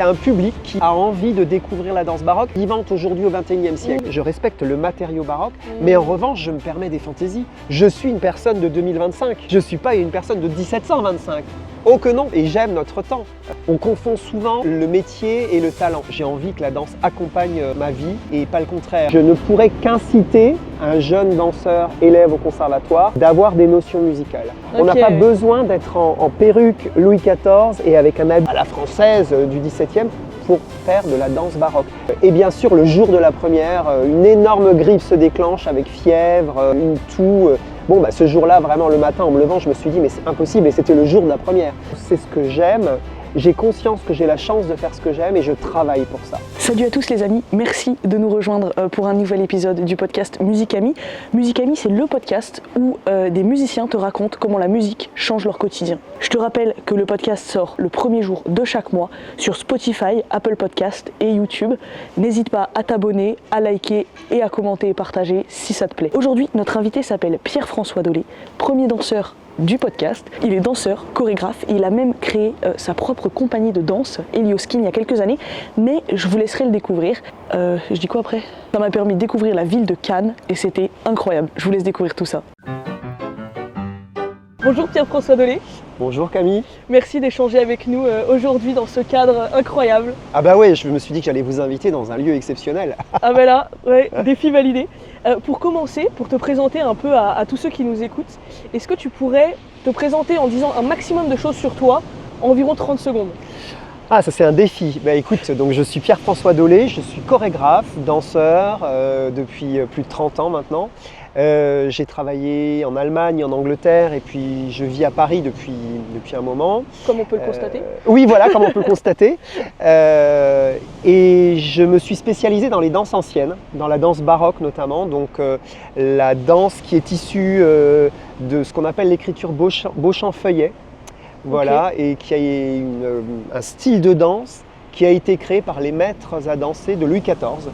Il y a un public qui a envie de découvrir la danse baroque, vivante aujourd'hui au XXIe siècle. Je respecte le matériau baroque, mais en revanche, je me permets des fantaisies. Je suis une personne de 2025, je ne suis pas une personne de 1725. Oh que non, et j'aime notre temps. On confond souvent le métier et le talent. J'ai envie que la danse accompagne ma vie et pas le contraire. Je ne pourrais qu'inciter un jeune danseur, élève au conservatoire, d'avoir des notions musicales. On n'a pas besoin d'être en perruque Louis XIV et avec un habit à la française du XVIIe pour faire de la danse baroque. Et bien sûr, le jour de la première, une énorme griffe se déclenche avec fièvre, une toux. Bon, ce jour-là, vraiment, le matin, en me levant, je me suis dit, mais c'est impossible, et c'était le jour de la première. C'est ce que j'aime, j'ai conscience que j'ai la chance de faire ce que j'aime et je travaille pour ça. Salut à tous les amis, merci de nous rejoindre pour un nouvel épisode du podcast Musique Amie. Musique Amie, c'est le podcast où des musiciens te racontent comment la musique change leur quotidien. Je te rappelle que le podcast sort le premier jour de chaque mois sur Spotify, Apple Podcast et YouTube. N'hésite pas à t'abonner, à liker et à commenter et partager si ça te plaît. Aujourd'hui, notre invité s'appelle Pierre-François Dolé, premier danseur du podcast. Il est danseur, chorégraphe, et il a même créé sa propre compagnie de danse, Helioskin, il y a quelques années, mais je vous laisserai le découvrir. Je dis quoi après? Ça m'a permis de découvrir la ville de Cannes et c'était incroyable. Je vous laisse découvrir tout ça. Bonjour Pierre-François Dolé. Bonjour Camille. Merci d'échanger avec nous aujourd'hui dans ce cadre incroyable. Ah bah ouais, je me suis dit que j'allais vous inviter dans un lieu exceptionnel. Ah bah là, ouais, défi validé. Pour commencer, pour te présenter un peu à tous ceux qui nous écoutent, est-ce que tu pourrais te présenter en disant un maximum de choses sur toi, environ 30 secondes? Ah, ça c'est un défi. Bah écoute, donc je suis Pierre-François Dolé, je suis chorégraphe, danseur depuis plus de 30 ans maintenant. J'ai travaillé en Allemagne, en Angleterre et puis je vis à Paris depuis un moment. Comme on peut le constater. Oui, voilà, comme on peut le constater. Et je me suis spécialisé dans les danses anciennes, dans la danse baroque notamment, donc la danse qui est issue de ce qu'on appelle l'écriture Beauchamp-Feuillet. Voilà, et qui a un style de danse qui a été créé par les maîtres à danser de Louis XIV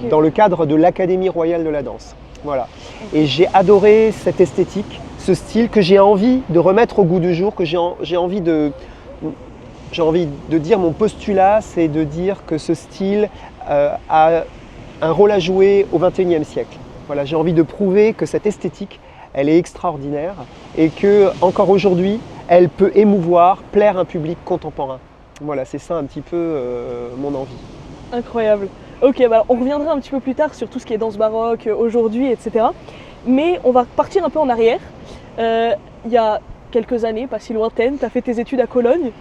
dans le cadre de l'Académie royale de la danse. Voilà. Et j'ai adoré cette esthétique, ce style que j'ai envie de remettre au goût du jour, que j'ai envie de dire mon postulat, c'est de dire que ce style a un rôle à jouer au XXIe siècle. Voilà, j'ai envie de prouver que cette esthétique, elle est extraordinaire et que encore aujourd'hui, elle peut émouvoir, plaire à un public contemporain. Voilà, c'est ça un petit peu mon envie. Incroyable. Ok, bah on reviendra un petit peu plus tard sur tout ce qui est danse baroque aujourd'hui, etc. Mais on va partir un peu en arrière. Il y a quelques années, pas si lointaines, tu as fait tes études à Cologne.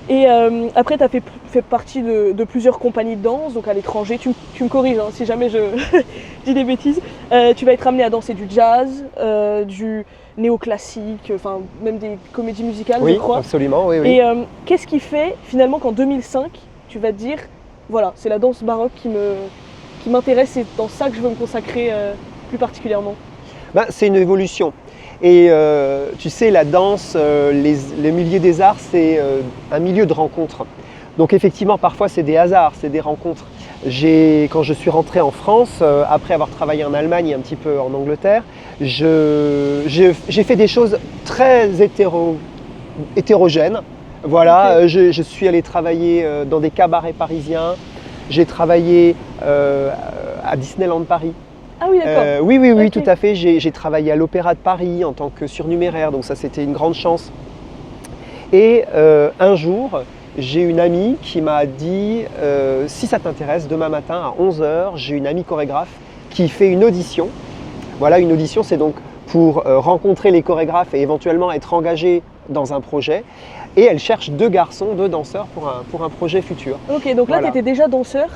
Et après, tu as fait partie de plusieurs compagnies de danse, donc à l'étranger. Tu me corriges hein, si jamais je dis des bêtises. Tu vas être amené à danser du jazz, du néoclassique, enfin même des comédies musicales, oui, je crois. Absolument, oui, oui. Et qu'est-ce qui fait finalement qu'en 2005, tu vas te dire, voilà, c'est la danse baroque qui m'intéresse, c'est dans ça que je veux me consacrer plus particulièrement? C'est une évolution. Et tu sais, la danse, les milieux des arts, c'est un milieu de rencontres. Donc effectivement, parfois c'est des hasards, c'est des rencontres. Quand je suis rentré en France, après avoir travaillé en Allemagne et un petit peu en Angleterre, j'ai fait des choses très hétérogènes. Voilà, okay. Je suis allé travailler dans des cabarets parisiens, j'ai travaillé à Disneyland Paris. Ah oui, d'accord. Oui, okay. Tout à fait. J'ai travaillé à l'Opéra de Paris en tant que surnuméraire, donc ça c'était une grande chance. Et un jour, j'ai une amie qui m'a dit si ça t'intéresse, demain matin à 11 h, j'ai une amie chorégraphe qui fait une audition. Voilà, une audition, c'est donc pour rencontrer les chorégraphes et éventuellement être engagé dans un projet. Et elle cherche 2 garçons, 2 danseurs pour un projet futur. Ok, donc là, voilà. Tu étais déjà danseur?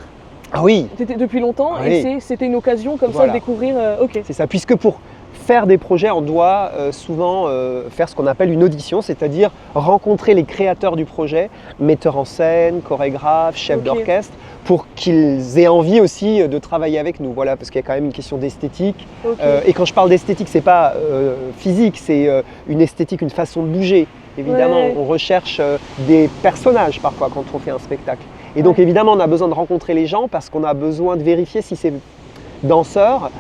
Ah oui. Tu étais depuis longtemps, oui. Et c'était une occasion comme ça de découvrir. Ok. C'est ça, puisque pour faire des projets, on doit souvent faire ce qu'on appelle une audition, c'est-à-dire rencontrer les créateurs du projet, metteurs en scène, chorégraphes, chefs d'orchestre, pour qu'ils aient envie aussi de travailler avec nous. Voilà, parce qu'il y a quand même une question d'esthétique. Et quand je parle d'esthétique, c'est pas physique, c'est une esthétique, une façon de bouger. Évidemment, on recherche des personnages parfois quand on fait un spectacle. Et donc évidemment, on a besoin de rencontrer les gens parce qu'on a besoin de vérifier si ces danseurs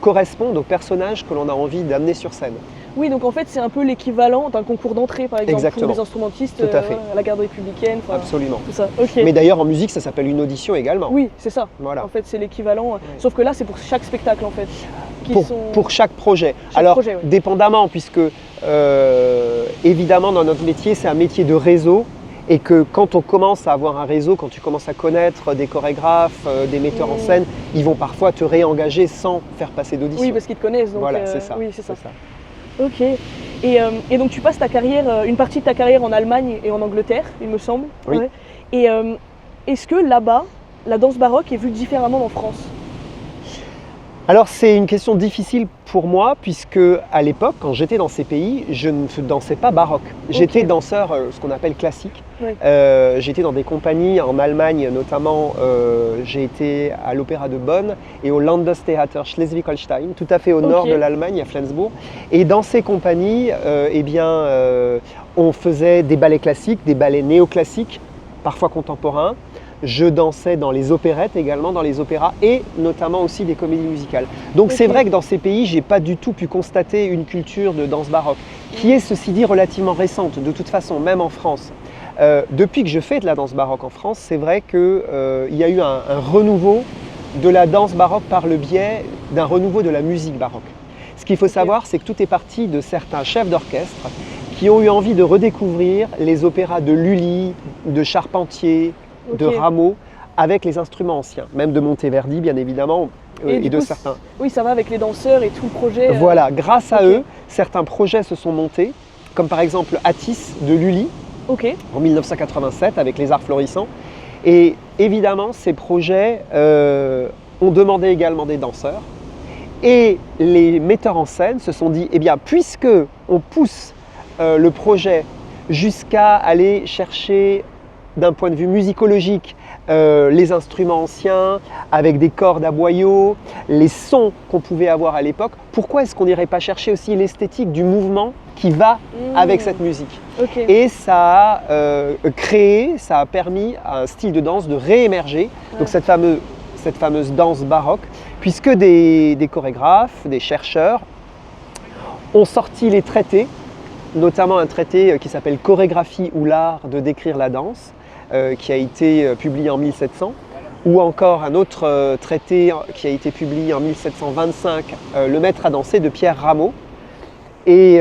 correspondent aux personnages que l'on a envie d'amener sur scène. Oui, donc en fait, c'est un peu l'équivalent d'un concours d'entrée, par exemple, Exactement. pour les instrumentistes Tout à fait. à la garde républicaine. Absolument. Tout ça. Ok. Mais d'ailleurs, en musique, ça s'appelle une audition également. Oui, c'est ça. Voilà. En fait, c'est l'équivalent. Sauf que là, c'est pour chaque spectacle, en fait. Pour chaque projet. Chaque Alors, projet, ouais. dépendamment, puisque évidemment, dans notre métier, c'est un métier de réseau. Et que quand on commence à avoir un réseau, quand tu commences à connaître des chorégraphes, des metteurs en scène, ils vont parfois te réengager sans faire passer d'audition. Oui, parce qu'ils te connaissent. Donc, voilà, c'est ça. Oui, c'est ça. Ok. Et donc tu passes ta carrière, une partie de ta carrière en Allemagne et en Angleterre, il me semble. Oui. Ouais. Et est-ce que là-bas, la danse baroque est vue différemment en France? Alors c'est une question difficile pour moi puisque à l'époque, quand j'étais dans ces pays, je ne dansais pas baroque. J'étais danseur, ce qu'on appelle classique. Ouais. J'étais dans des compagnies en Allemagne notamment. J'ai été à l'Opéra de Bonn et au Landestheater Schleswig-Holstein, tout à fait au nord de l'Allemagne, à Flensburg. Et dans ces compagnies, on faisait des ballets classiques, des ballets néoclassiques, parfois contemporains. Je dansais dans les opérettes également, dans les opéras et notamment aussi des comédies musicales. Donc c'est vrai que dans ces pays, j'ai pas du tout pu constater une culture de danse baroque, qui est ceci dit relativement récente, de toute façon, même en France. Depuis que je fais de la danse baroque en France, c'est vrai qu'il y a eu un renouveau de la danse baroque par le biais d'un renouveau de la musique baroque. Ce qu'il faut savoir, c'est que tout est parti de certains chefs d'orchestre qui ont eu envie de redécouvrir les opéras de Lully, de Charpentier, de Rameau, avec les instruments anciens, même de Monteverdi bien évidemment, et de certains. Oui, ça va avec les danseurs et tout le projet. Voilà, grâce à eux, certains projets se sont montés, comme par exemple Atis de Lully, en 1987, avec les Arts Florissants. Et évidemment, ces projets ont demandé également des danseurs. Et les metteurs en scène se sont dit, eh bien, puisque on pousse le projet jusqu'à aller chercher d'un point de vue musicologique, les instruments anciens, avec des cordes à boyaux, les sons qu'on pouvait avoir à l'époque, pourquoi est-ce qu'on n'irait pas chercher aussi l'esthétique du mouvement qui va avec cette musique? Et ça a créé, ça a permis à un style de danse de réémerger, donc cette fameuse danse baroque, puisque des chorégraphes, des chercheurs ont sorti les traités, notamment un traité qui s'appelle « Chorégraphie ou l'art de décrire la danse », qui a été publié en 1700, ou encore un autre traité qui a été publié en 1725, Le Maître à danser de Pierre Rameau. Et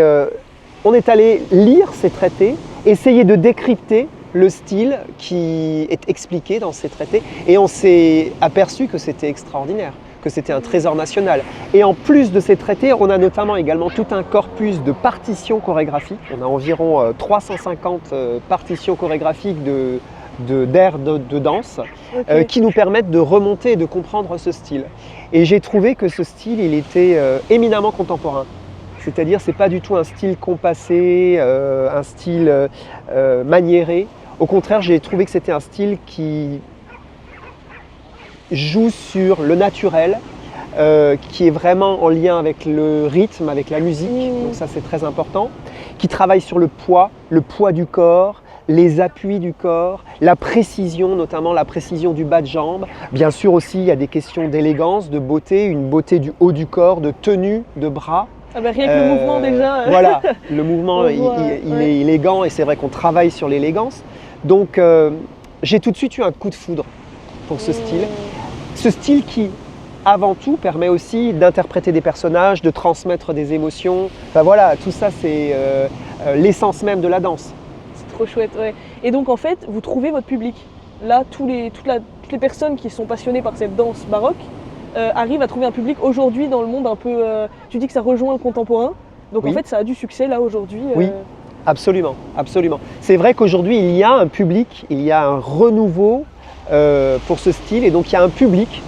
on est allé lire ces traités, essayer de décrypter le style qui est expliqué dans ces traités, et on s'est aperçu que c'était extraordinaire, que c'était un trésor national. Et en plus de ces traités, on a notamment également tout un corpus de partitions chorégraphiques. On a environ 350 partitions chorégraphiques d'air de danse qui nous permettent de remonter et de comprendre ce style. Et j'ai trouvé que ce style, il était éminemment contemporain. C'est-à-dire, c'est pas du tout un style compassé, un style maniéré. Au contraire, j'ai trouvé que c'était un style qui joue sur le naturel, qui est vraiment en lien avec le rythme, avec la musique, donc ça c'est très important, qui travaille sur le poids du corps, les appuis du corps, la précision, notamment la précision du bas de jambe. Bien sûr aussi, il y a des questions d'élégance, de beauté, une beauté du haut du corps, de tenue de bras. Ah bah rien que le mouvement déjà. Voilà, le mouvement il est élégant et c'est vrai qu'on travaille sur l'élégance. Donc j'ai tout de suite eu un coup de foudre pour ce style. Ce style qui, avant tout, permet aussi d'interpréter des personnages, de transmettre des émotions. Enfin voilà, tout ça c'est l'essence même de la danse. Trop chouette, ouais. Et donc en fait, vous trouvez votre public. Là, toutes les personnes qui sont passionnées par cette danse baroque arrivent à trouver un public aujourd'hui dans le monde un peu... tu dis que ça rejoint le contemporain, donc en fait ça a du succès là aujourd'hui. Oui, absolument, absolument. C'est vrai qu'aujourd'hui il y a un public, il y a un renouveau pour ce style, et donc il y a un public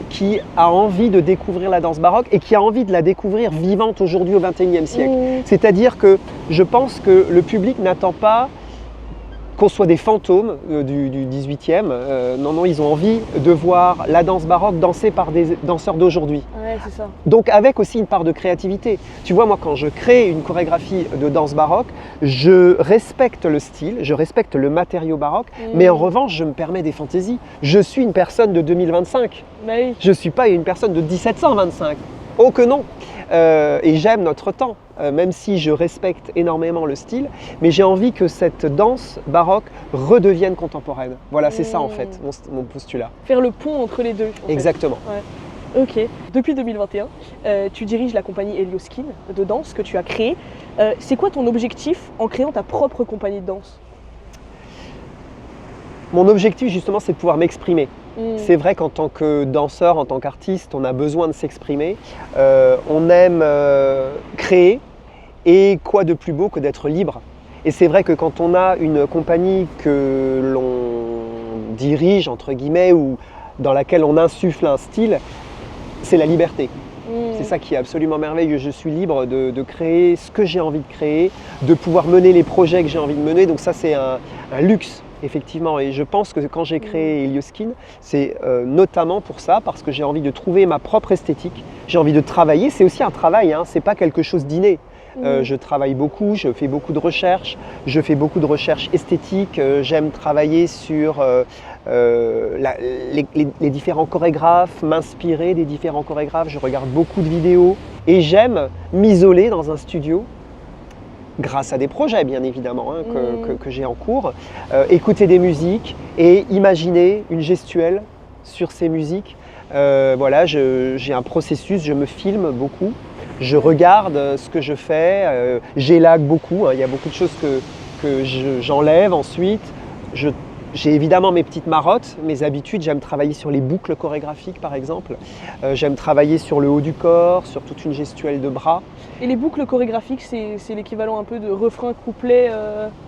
qui a envie de découvrir la danse baroque et qui a envie de la découvrir vivante aujourd'hui au XXIe siècle. C'est-à-dire que je pense que le public n'attend pas qu'on soit des fantômes du XVIIIe. Non, ils ont envie de voir la danse baroque dansée par des danseurs d'aujourd'hui. Ouais, c'est ça. Donc avec aussi une part de créativité. Tu vois, moi quand je crée une chorégraphie de danse baroque, je respecte le style, je respecte le matériau baroque, mais en revanche je me permets des fantaisies. Je suis une personne de 2025. Bah oui. Je ne suis pas une personne de 1725. Oh que non. Et j'aime notre temps, même si je respecte énormément le style, mais j'ai envie que cette danse baroque redevienne contemporaine. Voilà, c'est ça en fait, mon postulat. Faire le pont entre les deux. Exactement. Ouais. Ok. Depuis 2021, tu diriges la compagnie Helioskin de danse que tu as créée. C'est quoi ton objectif en créant ta propre compagnie de danse? Mon objectif justement, c'est de pouvoir m'exprimer. C'est vrai qu'en tant que danseur, en tant qu'artiste, on a besoin de s'exprimer. On aime créer, et quoi de plus beau que d'être libre. Et c'est vrai que quand on a une compagnie que l'on dirige, entre guillemets, ou dans laquelle on insuffle un style, c'est la liberté. C'est ça qui est absolument merveilleux. Je suis libre de créer ce que j'ai envie de créer, de pouvoir mener les projets que j'ai envie de mener. Donc ça, c'est un luxe. Effectivement, et je pense que quand j'ai créé Helioskin, c'est notamment pour ça, parce que j'ai envie de trouver ma propre esthétique, j'ai envie de travailler, c'est aussi un travail, hein, c'est pas quelque chose d'inné. Je travaille beaucoup, je fais beaucoup de recherches, je fais beaucoup de recherches esthétiques, j'aime travailler sur les différents chorégraphes, m'inspirer des différents chorégraphes, je regarde beaucoup de vidéos et j'aime m'isoler dans un studio, grâce à des projets bien évidemment hein, que j'ai en cours, écouter des musiques et imaginer une gestuelle sur ces musiques. Voilà, j'ai un processus, je me filme beaucoup, je regarde ce que je fais, j'élague beaucoup, hein, il y a beaucoup de choses que j'enlève ensuite. J'ai évidemment mes petites marottes, mes habitudes, j'aime travailler sur les boucles chorégraphiques par exemple, j'aime travailler sur le haut du corps, sur toute une gestuelle de bras. Et les boucles chorégraphiques, c'est l'équivalent un peu de refrain-couplet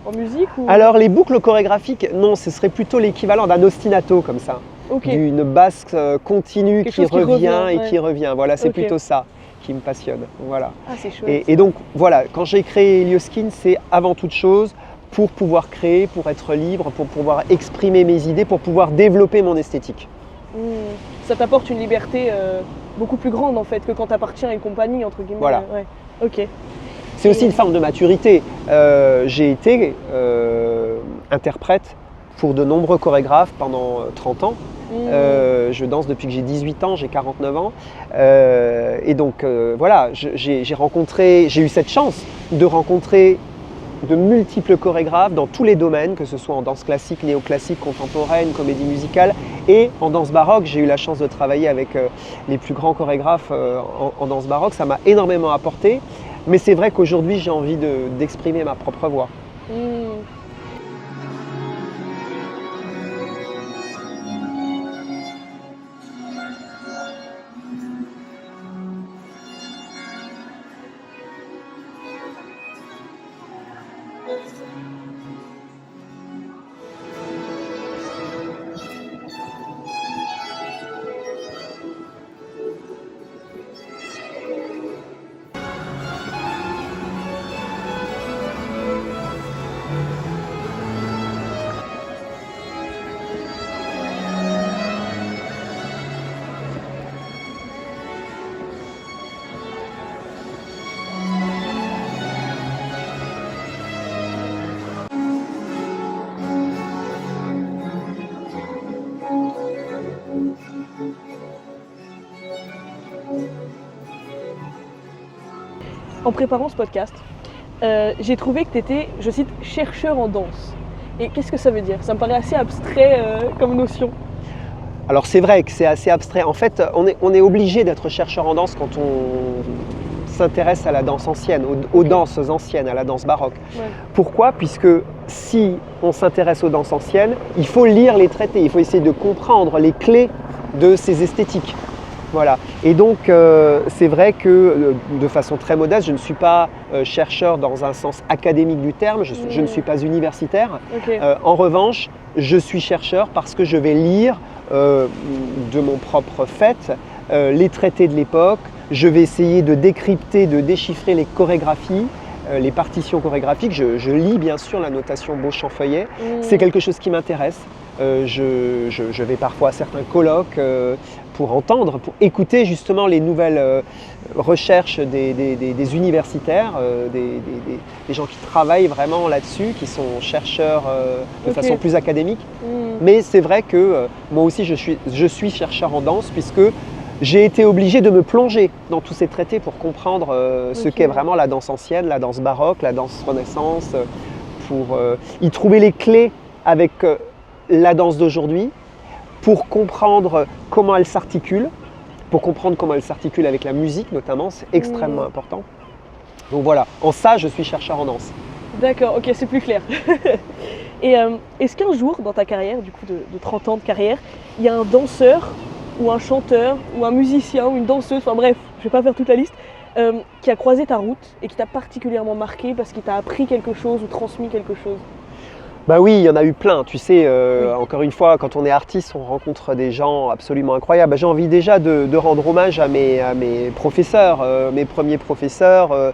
en musique ou... Alors les boucles chorégraphiques, non, ce serait plutôt l'équivalent d'un ostinato comme ça, d'une basse continue qui revient et qui revient, voilà, c'est plutôt ça qui me passionne, voilà. Ah, c'est chouette. Et donc voilà, quand j'ai créé Helioskin, c'est avant toute chose pour pouvoir créer, pour être libre, pour pouvoir exprimer mes idées, pour pouvoir développer mon esthétique. Ça t'apporte une liberté beaucoup plus grande en fait que quand tu appartiens à une compagnie entre guillemets. Voilà. Ouais. Ok. C'est aussi une forme de maturité. J'ai été interprète pour de nombreux chorégraphes pendant 30 ans. Je danse depuis que j'ai 18 ans, j'ai 49 ans. Et donc voilà, j'ai eu cette chance de rencontrer de multiples chorégraphes dans tous les domaines, que ce soit en danse classique, néoclassique, contemporaine, comédie musicale et en danse baroque. J'ai eu la chance de travailler avec les plus grands chorégraphes en danse baroque. Ça m'a énormément apporté, mais c'est vrai qu'aujourd'hui j'ai envie d'exprimer ma propre voix. En préparant ce podcast, j'ai trouvé que tu étais, je cite, chercheur en danse. Et qu'est-ce que ça veut dire? Ça me paraît assez abstrait comme notion. Alors c'est vrai que c'est assez abstrait. En fait, on est obligé d'être chercheur en danse quand on s'intéresse à la danse ancienne, aux danses anciennes, à la danse baroque. Ouais. Pourquoi? Puisque si on s'intéresse aux danses anciennes, il faut lire les traités, il faut essayer de comprendre les clés de ces esthétiques. Voilà. Et donc, c'est vrai que de façon très modeste, je ne suis pas chercheur dans un sens académique du terme, je ne suis pas universitaire. En revanche, je suis chercheur parce que je vais lire de mon propre fait les traités de l'époque, je vais essayer de décrypter, de déchiffrer les chorégraphies, les partitions chorégraphiques. Je lis bien sûr la notation Beauchamp-Feuillet, c'est quelque chose qui m'intéresse. Je vais parfois à certains colloques pour entendre, pour écouter justement les nouvelles recherches des universitaires, des gens qui travaillent vraiment là-dessus, qui sont chercheurs de façon plus académique. Mais c'est vrai que moi aussi je suis chercheur en danse puisque j'ai été obligé de me plonger dans tous ces traités pour comprendre ce qu'est vraiment la danse ancienne, la danse baroque, la danse renaissance, pour y trouver les clés avec la danse d'aujourd'hui, pour comprendre comment elle s'articule, pour comprendre comment elle s'articule avec la musique notamment, c'est extrêmement important. Donc voilà, en ça, je suis chercheur en danse. D'accord, ok, c'est plus clair. Et est-ce qu'un jour, dans ta carrière, du coup de 30 ans de carrière, il y a un danseur ou un chanteur ou un musicien ou une danseuse, enfin bref, je vais pas faire toute la liste, qui a croisé ta route et qui t'a particulièrement marqué parce qu'il t'a appris quelque chose ou transmis quelque chose? Bah oui, il y en a eu plein, tu sais, encore une fois, quand on est artiste, on rencontre des gens absolument incroyables. Bah, j'ai envie déjà de rendre hommage à mes professeurs, mes premiers professeurs,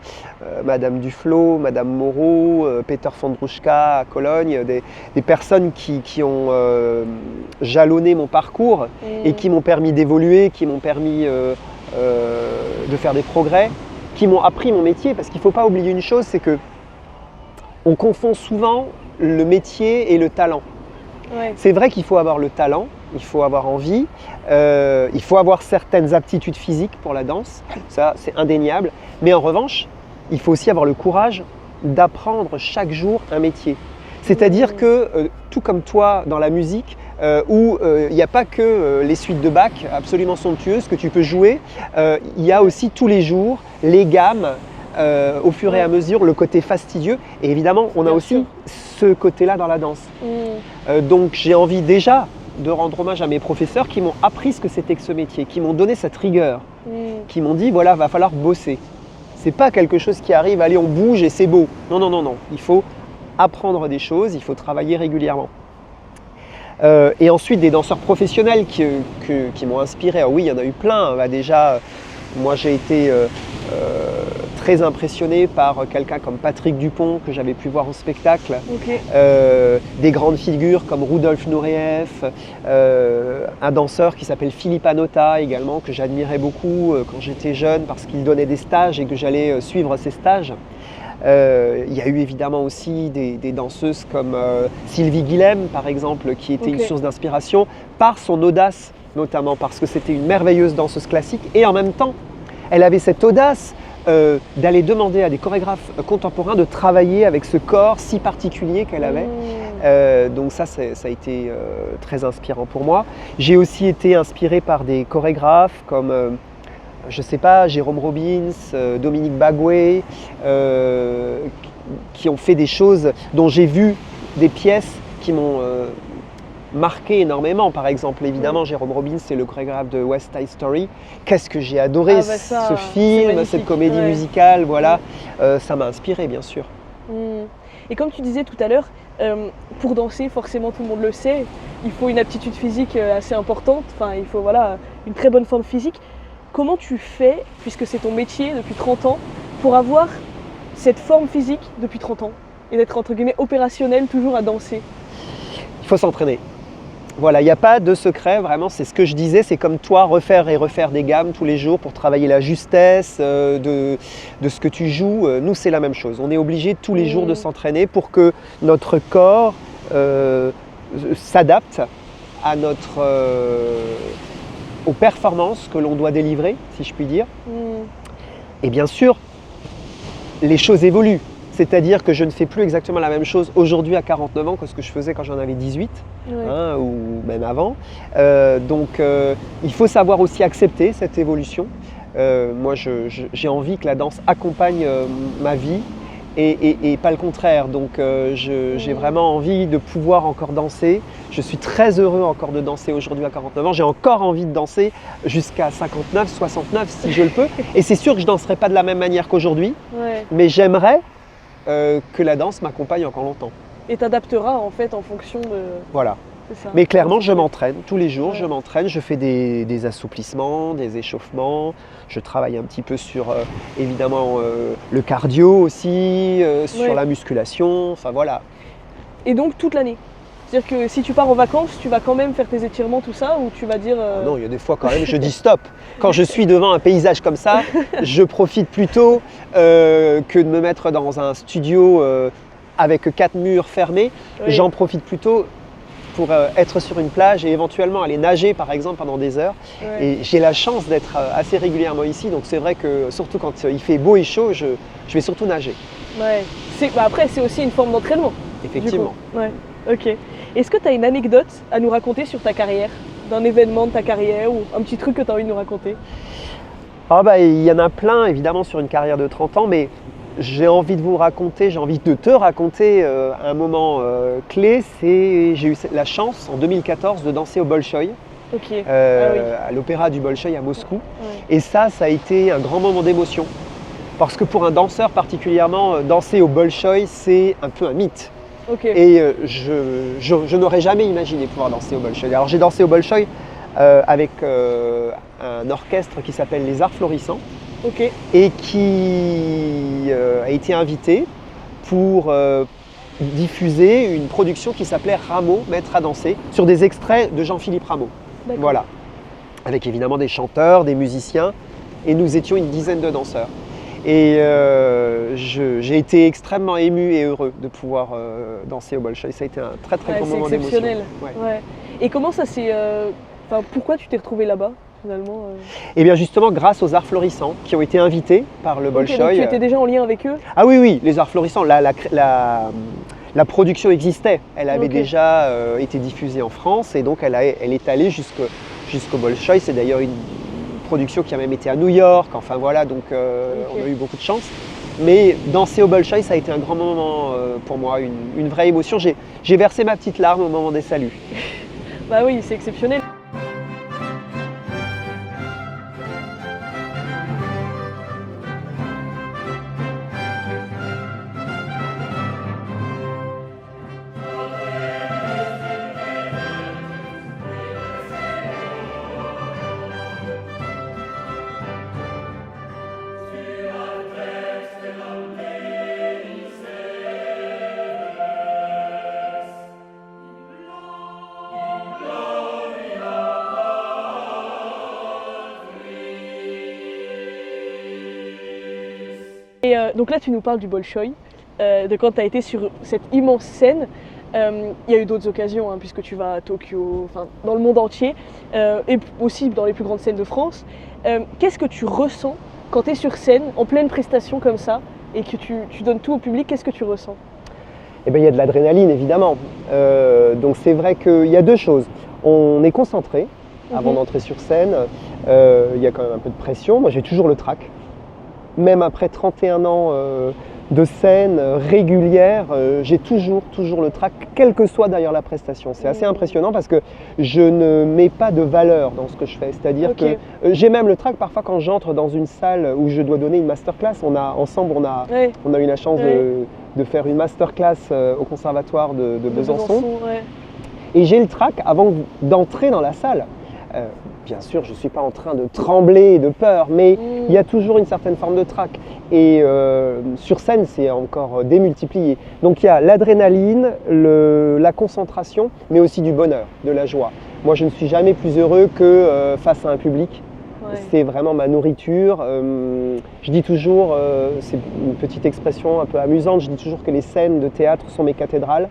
Madame Duflo, Madame Moreau, Peter Fondrouchka à Cologne, des personnes qui ont jalonné mon parcours et qui m'ont permis d'évoluer, qui m'ont permis de faire des progrès, qui m'ont appris mon métier, parce qu'il ne faut pas oublier une chose, c'est que on confond souvent le métier et le talent. Ouais. C'est vrai qu'il faut avoir le talent, il faut avoir envie, il faut avoir certaines aptitudes physiques pour la danse, ça c'est indéniable, mais en revanche, il faut aussi avoir le courage d'apprendre chaque jour un métier. C'est-à-dire que, tout comme toi dans la musique, où il n'y a pas que les suites de Bach absolument somptueuses que tu peux jouer, il y a aussi tous les jours les gammes, au fur et à mesure, le côté fastidieux. Et évidemment, on a aussi ce côté-là dans la danse. Donc j'ai envie déjà de rendre hommage à mes professeurs qui m'ont appris ce que c'était que ce métier, qui m'ont donné cette rigueur, qui m'ont dit, voilà, va falloir bosser. C'est pas quelque chose qui arrive, allez, on bouge et c'est beau. Non, non, non, non. Il faut apprendre des choses, il faut travailler régulièrement. Et ensuite, des danseurs professionnels qui m'ont inspiré. Alors oui, il y en a eu plein. Bah, déjà, moi j'ai été très impressionné par quelqu'un comme Patrick Dupont que j'avais pu voir en spectacle, des grandes figures comme Rudolf Nureyev, un danseur qui s'appelle Philippe Anotta également, que j'admirais beaucoup quand j'étais jeune parce qu'il donnait des stages et que j'allais suivre ses stages. Il y a eu évidemment aussi des danseuses comme Sylvie Guilhem par exemple, qui était une source d'inspiration par son audace, notamment parce que c'était une merveilleuse danseuse classique et en même temps elle avait cette audace d'aller demander à des chorégraphes contemporains de travailler avec ce corps si particulier qu'elle avait. Donc ça a été très inspirant pour moi. J'ai aussi été inspiré par des chorégraphes comme, je sais pas, Jérôme Robbins, Dominique Bagué, qui ont fait des choses dont j'ai vu des pièces qui m'ont marqué énormément. Par exemple, évidemment, Jérôme Robbins, c'est le chorégraphe de West Side Story. Qu'est-ce que j'ai adoré ce film, cette comédie musicale, voilà. Ça m'a inspiré, bien sûr. Et comme tu disais tout à l'heure, pour danser, forcément tout le monde le sait, il faut une aptitude physique assez importante, enfin il faut une très bonne forme physique. Comment tu fais, puisque c'est ton métier depuis 30 ans, pour avoir cette forme physique depuis 30 ans et d'être entre guillemets opérationnel toujours à danser? Il faut s'entraîner. Voilà, il n'y a pas de secret, vraiment, c'est ce que je disais, c'est comme toi, refaire et refaire des gammes tous les jours pour travailler la justesse de ce que tu joues. Nous, c'est la même chose. On est obligé tous les jours de s'entraîner pour que notre corps s'adapte à aux performances que l'on doit délivrer, si je puis dire. Et bien sûr, les choses évoluent. C'est-à-dire que je ne fais plus exactement la même chose aujourd'hui à 49 ans que ce que je faisais quand j'en avais 18, ou même avant. Donc il faut savoir aussi accepter cette évolution. Moi j'ai envie que la danse accompagne ma vie et pas le contraire. Donc j'ai vraiment envie de pouvoir encore danser. Je suis très heureux encore de danser aujourd'hui à 49 ans. J'ai encore envie de danser jusqu'à 59, 69 si je le peux. Et c'est sûr que je ne danserai pas de la même manière qu'aujourd'hui, mais j'aimerais que la danse m'accompagne encore longtemps. Et t'adapteras en fait en fonction de... Voilà. Mais clairement, je m'entraîne tous les jours, je m'entraîne, je fais des assouplissements, des échauffements, je travaille un petit peu sur évidemment le cardio aussi, sur la musculation, enfin voilà. Et donc toute l'année? C'est-à-dire que si tu pars en vacances, tu vas quand même faire tes étirements, tout ça, ou tu vas dire... Non, il y a des fois quand même, je dis stop. Quand je suis devant un paysage comme ça, je profite plutôt que de me mettre dans un studio avec 4 murs fermés. J'en profite plutôt pour être sur une plage et éventuellement aller nager par exemple pendant des heures. Ouais. Et j'ai la chance d'être assez régulièrement ici, donc c'est vrai que surtout quand il fait beau et chaud, je vais surtout nager. Ouais. Après, c'est aussi une forme d'entraînement. Effectivement. Du coup. Ouais. Ok. Est-ce que tu as une anecdote à nous raconter sur ta carrière, d'un événement de ta carrière ou un petit truc que tu as envie de nous raconter? Ah bah, il y en a plein évidemment sur une carrière de 30 ans, mais j'ai envie de te raconter un moment clé. J'ai eu la chance en 2014 de danser au Bolchoï, Ok. à l'opéra du Bolchoï à Moscou. Ouais. Et ça a été un grand moment d'émotion. Parce que pour un danseur particulièrement, danser au Bolchoï, c'est un peu un mythe. Ok. Et je n'aurais jamais imaginé pouvoir danser au Bolchoï. Alors j'ai dansé au Bolchoï avec un orchestre qui s'appelle les Arts Florissants. Ok. Et qui a été invité pour diffuser une production qui s'appelait Rameau, Maître à danser, sur des extraits de Jean-Philippe Rameau. D'accord. Voilà. Avec évidemment des chanteurs, des musiciens, et nous étions une dizaine de danseurs. Et j'ai été extrêmement ému et heureux de pouvoir danser au Bolchoï. Ça a été un très grand moment d'émotion. C'est exceptionnel. Ouais. Ouais. Et comment ça s'est... pourquoi tu t'es retrouvé là-bas finalement Et bien justement grâce aux Arts Florissants qui ont été invités par le Bolchoï. Donc tu étais déjà en lien avec eux? Ah oui, les Arts Florissants, la production existait. Elle avait déjà été diffusée en France et donc elle est allée jusqu'au Bolchoï. C'est d'ailleurs une production qui a même été à New York. Enfin voilà, donc on a eu beaucoup de chance. Mais danser au Bolchoï, ça a été un grand moment pour moi, une vraie émotion. J'ai versé ma petite larme au moment des saluts. Bah oui, c'est exceptionnel. Et donc là, tu nous parles du Bolchoï, de quand tu as été sur cette immense scène. Il y a eu d'autres occasions, puisque tu vas à Tokyo, dans le monde entier, et aussi dans les plus grandes scènes de France. Qu'est-ce que tu ressens quand tu es sur scène, en pleine prestation comme ça, et que tu donnes tout au public? Qu'est-ce que tu ressens? Eh bien, il y a de l'adrénaline, évidemment. Donc c'est vrai qu'il y a deux choses. On est concentré avant d'entrer sur scène. Il y a quand même un peu de pression. Moi, j'ai toujours le trac. Même après 31 ans de scène régulière, j'ai toujours le trac, quelle que soit d'ailleurs la prestation. C'est assez impressionnant parce que je ne mets pas de valeur dans ce que je fais. C'est-à-dire que j'ai même le trac parfois quand j'entre dans une salle où je dois donner une masterclass. Ensemble, on a eu la chance de faire une masterclass au conservatoire de Besançon. Et j'ai le trac avant d'entrer dans la salle. Bien sûr, je ne suis pas en train de trembler de peur, mais il y a toujours une certaine forme de trac. Et sur scène, c'est encore démultiplié. Donc il y a l'adrénaline, la concentration, mais aussi du bonheur, de la joie. Moi, je ne suis jamais plus heureux que face à un public. C'est vraiment ma nourriture. Je dis toujours, c'est une petite expression un peu amusante, je dis toujours que les scènes de théâtre sont mes cathédrales.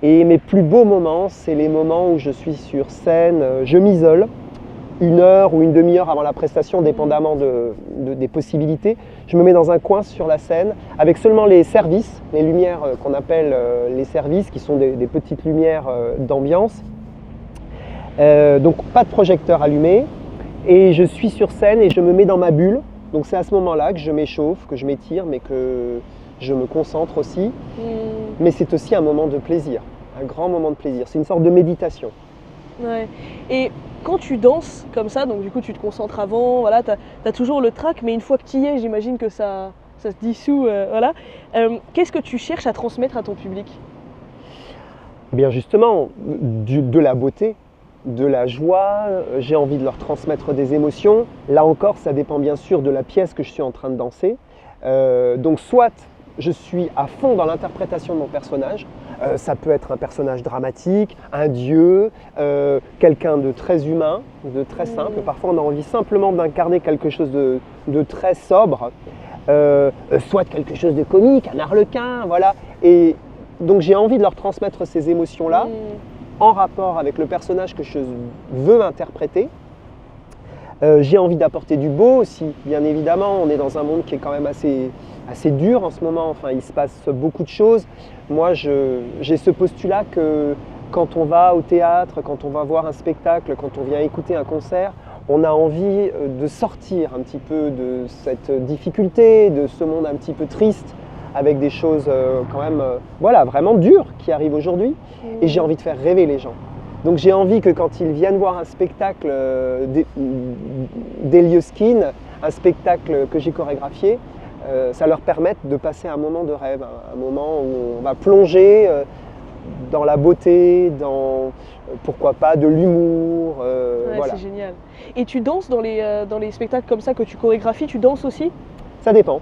Et mes plus beaux moments, c'est les moments où je suis sur scène, je m'isole, 1 heure ou une demi-heure avant la prestation, dépendamment des possibilités. Je me mets dans un coin sur la scène avec seulement les services, les lumières qu'on appelle les services, qui sont des petites lumières d'ambiance. Donc pas de projecteur allumé. Et je suis sur scène et je me mets dans ma bulle. Donc c'est à ce moment-là que je m'échauffe, que je m'étire, mais que je me concentre aussi. Mais c'est aussi un moment de plaisir, un grand moment de plaisir. C'est une sorte de méditation. Ouais. Et quand tu danses comme ça, donc du coup tu te concentres avant, voilà, t'as toujours le trac, mais une fois que tu y es, j'imagine que ça se dissout. Voilà. Qu'est-ce que tu cherches à transmettre à ton public? Eh bien justement, de la beauté, de la joie, j'ai envie de leur transmettre des émotions. Là encore, ça dépend bien sûr de la pièce que je suis en train de danser. Donc soit je suis à fond dans l'interprétation de mon personnage, ça peut être un personnage dramatique, un dieu, quelqu'un de très humain, de très simple. Parfois on a envie simplement d'incarner quelque chose de très sobre, soit quelque chose de comique, un arlequin, voilà. Et donc j'ai envie de leur transmettre ces émotions-là, en rapport avec le personnage que je veux interpréter. J'ai envie d'apporter du beau aussi, bien évidemment. On est dans un monde qui est quand même assez dur en ce moment. Enfin, il se passe beaucoup de choses. Moi, j'ai ce postulat que quand on va au théâtre, quand on va voir un spectacle, quand on vient écouter un concert, on a envie de sortir un petit peu de cette difficulté, de ce monde un petit peu triste, avec des choses quand même vraiment dures qui arrivent aujourd'hui. Et j'ai envie de faire rêver les gens. Donc j'ai envie que quand ils viennent voir un spectacle d'Elioskin, un spectacle que j'ai chorégraphié, ça leur permette de passer un moment de rêve, un moment où on va plonger dans la beauté, dans pourquoi pas de l'humour. Voilà. C'est génial. Et tu danses dans les spectacles comme ça que tu chorégraphies, tu danses aussi? Ça dépend.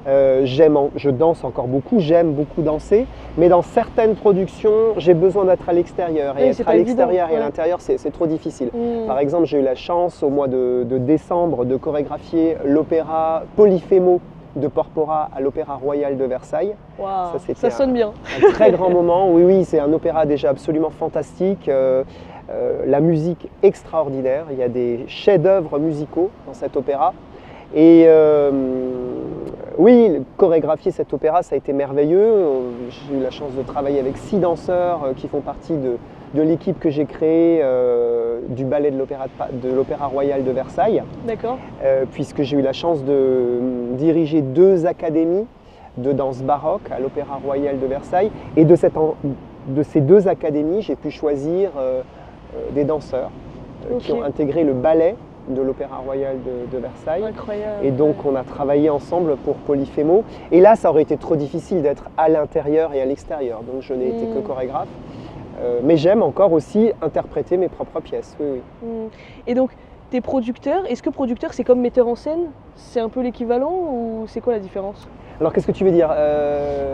Je danse encore beaucoup, j'aime beaucoup danser, mais dans certaines productions, j'ai besoin d'être à l'extérieur. Et être à l'extérieur et à l'intérieur, c'est trop difficile. Par exemple, j'ai eu la chance au mois de décembre de chorégraphier l'opéra Polyphémo de Porpora à l'Opéra Royal de Versailles. Wow, ça sonne bien. Un très grand moment. Oui, c'est un opéra déjà absolument fantastique. La musique extraordinaire. Il y a des chefs-d'œuvre musicaux dans cet opéra. Et oui, chorégraphier cet opéra, ça a été merveilleux. J'ai eu la chance de travailler avec 6 danseurs qui font partie de l'équipe que j'ai créée du ballet de l'Opéra Royal de Versailles. D'accord. Puisque j'ai eu la chance de diriger 2 académies de danse baroque à l'Opéra Royal de Versailles. Et de ces 2 académies, j'ai pu choisir des danseurs qui ont intégré le ballet de l'Opéra Royal de Versailles. Incroyable. Et donc on a travaillé ensemble pour Polyphémo. Et là, ça aurait été trop difficile d'être à l'intérieur et à l'extérieur. Donc je n'ai été que chorégraphe. Mais j'aime encore aussi interpréter mes propres pièces. Oui. Et donc, t'es producteur. Est-ce que producteur, c'est comme metteur en scène? C'est un peu l'équivalent ou c'est quoi la différence? Alors qu'est-ce que tu veux dire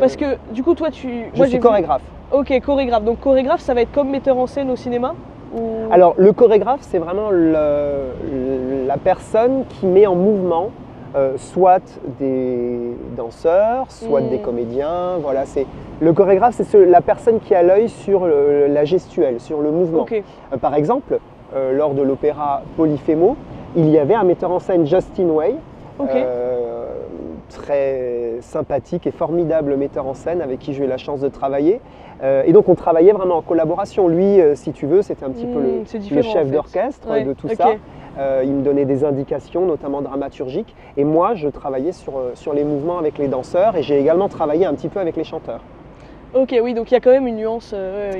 Parce que du coup, toi, Je suis chorégraphe. Ok, chorégraphe. Donc chorégraphe, ça va être comme metteur en scène au cinéma? Alors le chorégraphe, c'est vraiment la personne qui met en mouvement soit des danseurs, soit des comédiens. Voilà, le chorégraphe, c'est la personne qui a l'œil sur la gestuelle, sur le mouvement. Okay. Par exemple, lors de l'opéra Polyphémo, il y avait un metteur en scène, Justin Way, très sympathique et formidable metteur en scène avec qui j'ai eu la chance de travailler. Et donc on travaillait vraiment en collaboration. Lui, si tu veux, c'était un petit peu le chef d'orchestre de tout ça. Il me donnait des indications, notamment dramaturgiques. Et moi, je travaillais sur les mouvements avec les danseurs et j'ai également travaillé un petit peu avec les chanteurs. Ok, oui, donc il y a quand même une nuance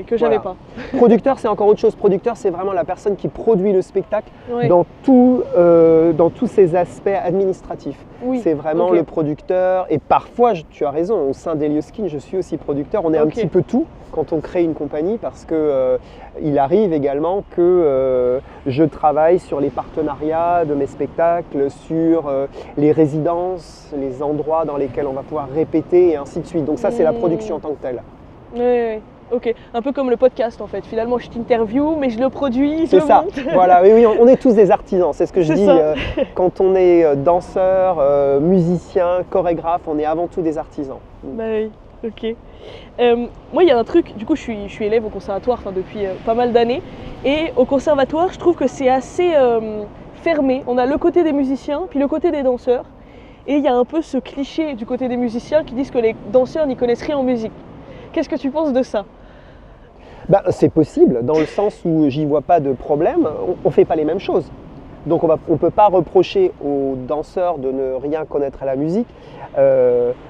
que j'avais pas. Producteur, c'est encore autre chose. Producteur, c'est vraiment la personne qui produit le spectacle dans tous ses aspects administratifs. Oui. C'est vraiment le producteur. Et parfois, tu as raison, au sein d'Elioskin, je suis aussi producteur. On est un petit peu tout quand on crée une compagnie parce que il arrive également que je travaille sur les partenariats de mes spectacles, sur les résidences, les endroits dans lesquels on va pouvoir répéter et ainsi de suite. Donc ça, c'est la production en tant que telle. Oui. Ok, un peu comme le podcast en fait. Finalement, je t'interview, mais je le produis, je le monte. C'est ça, voilà, oui, on est tous des artisans, c'est ce que je dis. Quand on est danseur, musicien, chorégraphe, on est avant tout des artisans. Bah oui, ok. Moi, il y a un truc, du coup, je suis élève au conservatoire depuis pas mal d'années. Et au conservatoire, je trouve que c'est assez fermé. On a le côté des musiciens, puis le côté des danseurs. Et il y a un peu ce cliché du côté des musiciens qui disent que les danseurs n'y connaissent rien en musique. Qu'est-ce que tu penses de ça? C'est possible, dans le sens où j'y vois pas de problème. On ne fait pas les mêmes choses. Donc on ne peut pas reprocher aux danseurs de ne rien connaître à la musique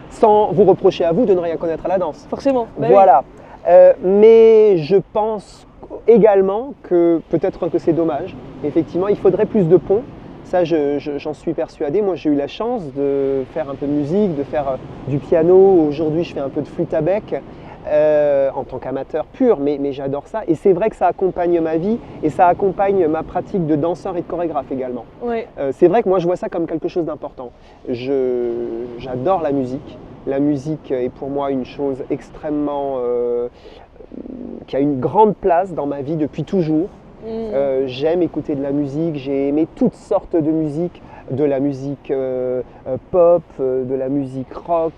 sans vous reprocher à vous de ne rien connaître à la danse. Forcément. Voilà. Oui. Mais je pense également que peut-être que c'est dommage. Effectivement, il faudrait plus de ponts. Ça, j'en suis persuadé. Moi, j'ai eu la chance de faire un peu de musique, de faire du piano. Aujourd'hui, je fais un peu de flûte à bec. En tant qu'amateur pur, mais j'adore ça. Et c'est vrai que ça accompagne ma vie et ça accompagne ma pratique de danseur et de chorégraphe également. Ouais. C'est vrai que moi je vois ça comme quelque chose d'important. J'adore la musique. La musique est pour moi une chose extrêmement... qui a une grande place dans ma vie depuis toujours. J'aime écouter de la musique, j'ai aimé toutes sortes de musique, de la musique pop, de la musique rock,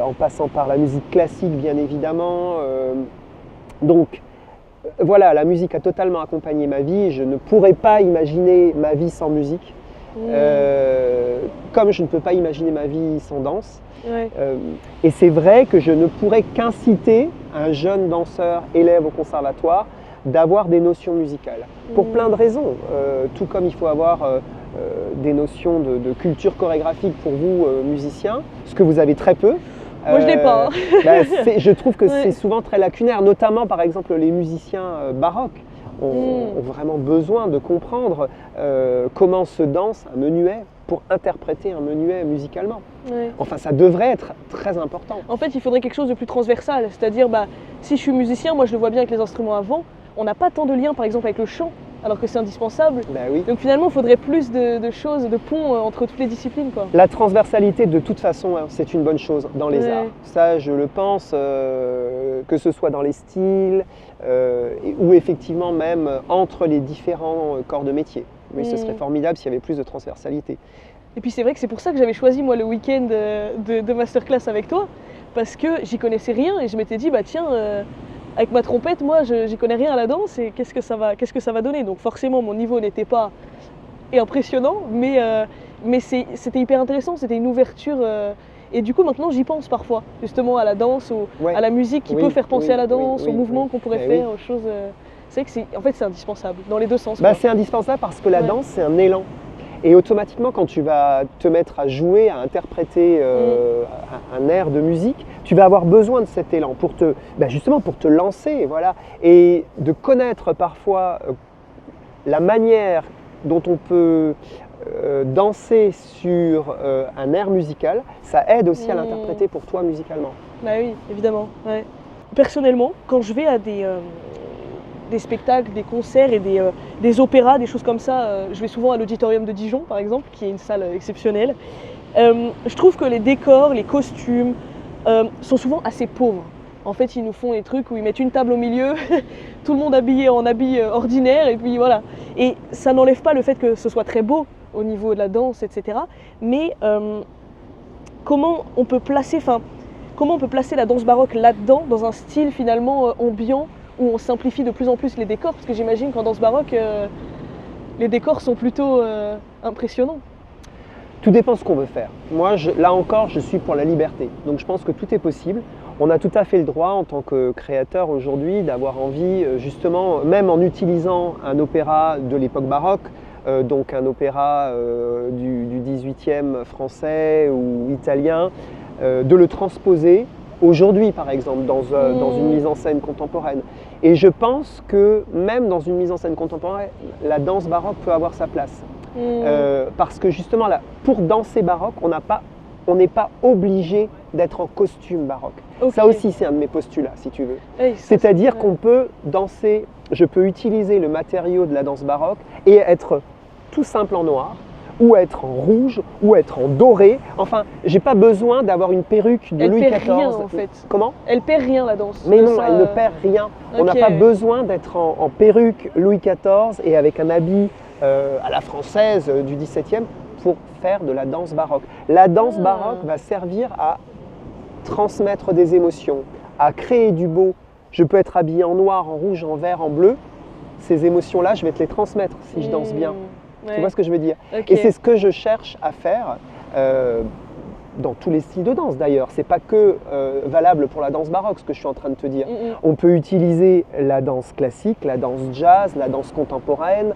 en passant par la musique classique bien évidemment. Donc Voilà, la musique a totalement accompagné ma vie. Je ne pourrais pas imaginer ma vie sans musique. Comme je ne peux pas imaginer ma vie sans danse. Ouais. Et c'est vrai que je ne pourrais qu'inciter un jeune danseur, élève au conservatoire, d'avoir des notions musicales. Pour plein de raisons. Tout comme il faut avoir des notions de culture chorégraphique pour vous, musiciens, ce que vous avez très peu. Moi, je l'ai pas. Je trouve que Ouais. c'est souvent très lacunaire, notamment par exemple les musiciens baroques ont vraiment besoin de comprendre comment se danse un menuet pour interpréter un menuet musicalement. Ouais. Enfin, ça devrait être très important. En fait, il faudrait quelque chose de plus transversal, c'est-à-dire, si je suis musicien, moi je le vois bien avec les instruments avant, on n'a pas tant de lien par exemple avec le chant, alors que c'est indispensable. Ben oui. Donc finalement, il faudrait plus de choses, de ponts entre toutes les disciplines, quoi. La transversalité, de toute façon, hein, c'est une bonne chose dans les Ouais. arts. Ça, je le pense, que ce soit dans les styles ou effectivement même entre les différents corps de métier. Oui, ce serait formidable s'il y avait plus de transversalité. Et puis c'est vrai que c'est pour ça que j'avais choisi moi le week-end de masterclass avec toi, parce que j'y connaissais rien et je m'étais dit tiens, avec ma trompette moi j'y connais rien à la danse et qu'est-ce que ça va donner. Donc forcément mon niveau n'était pas impressionnant, mais c'était hyper intéressant, c'était une ouverture et du coup maintenant j'y pense parfois justement à la danse ou Ouais. à la musique qui Oui, peut faire penser oui, à la danse, oui, aux mouvements oui. qu'on pourrait Eh faire, oui. aux choses. C'est vrai que en fait c'est indispensable dans les deux sens. Bah, quoi. c'est indispensable parce que la Ouais. danse, c'est un élan. Et automatiquement, quand tu vas te mettre à jouer, à interpréter un air de musique, tu vas avoir besoin de cet élan pour justement pour te lancer, voilà. Et de connaître parfois la manière dont on peut danser sur un air musical, ça aide aussi à l'interpréter pour toi musicalement. Bah oui, évidemment. Ouais. Personnellement, quand je vais à des spectacles, des concerts et des opéras, des choses comme ça, je vais souvent à l'Auditorium de Dijon, par exemple, qui est une salle exceptionnelle. Je trouve que les décors, les costumes sont souvent assez pauvres. En fait, ils nous font des trucs où ils mettent une table au milieu, tout le monde habillé en habit ordinaire, et puis voilà. Et ça n'enlève pas le fait que ce soit très beau au niveau de la danse, etc. Mais comment on peut placer la danse baroque là-dedans, dans un style finalement ambiant, où on simplifie de plus en plus les décors, parce que j'imagine qu'en danse baroque, les décors sont plutôt impressionnants. Tout dépend ce qu'on veut faire. Moi, là encore, je suis pour la liberté. Donc je pense que tout est possible. On a tout à fait le droit en tant que créateur aujourd'hui d'avoir envie, justement, même en utilisant un opéra de l'époque baroque, donc un opéra du 18e français ou italien, de le transposer aujourd'hui, par exemple, dans une mise en scène contemporaine. Et je pense que même dans une mise en scène contemporaine, la danse baroque peut avoir sa place. Parce que justement, là, pour danser baroque, on n'est pas obligé d'être en costume baroque. Okay. Ça aussi, c'est un de mes postulats, si tu veux. Hey, C'est-à-dire qu'on peut danser, je peux utiliser le matériau de la danse baroque et être tout simple en noir, ou être en rouge, ou être en doré. Enfin, j'ai pas besoin d'avoir une perruque de Louis XIV. Elle perd rien, en fait. Comment ? Elle perd rien, la danse. Mais non, elle ne perd rien. On n'a pas besoin d'être en perruque Louis XIV et avec un habit à la française du XVIIe pour faire de la danse baroque. La danse baroque va servir à transmettre des émotions, à créer du beau. Je peux être habillé en noir, en rouge, en vert, en bleu. Ces émotions-là, je vais te les transmettre si je danse bien. Ouais. Tu vois ce que je veux dire? Okay. Et c'est ce que je cherche à faire dans tous les styles de danse d'ailleurs. C'est pas que valable pour la danse baroque, ce que je suis en train de te dire. On peut utiliser la danse classique, la danse jazz, la danse contemporaine,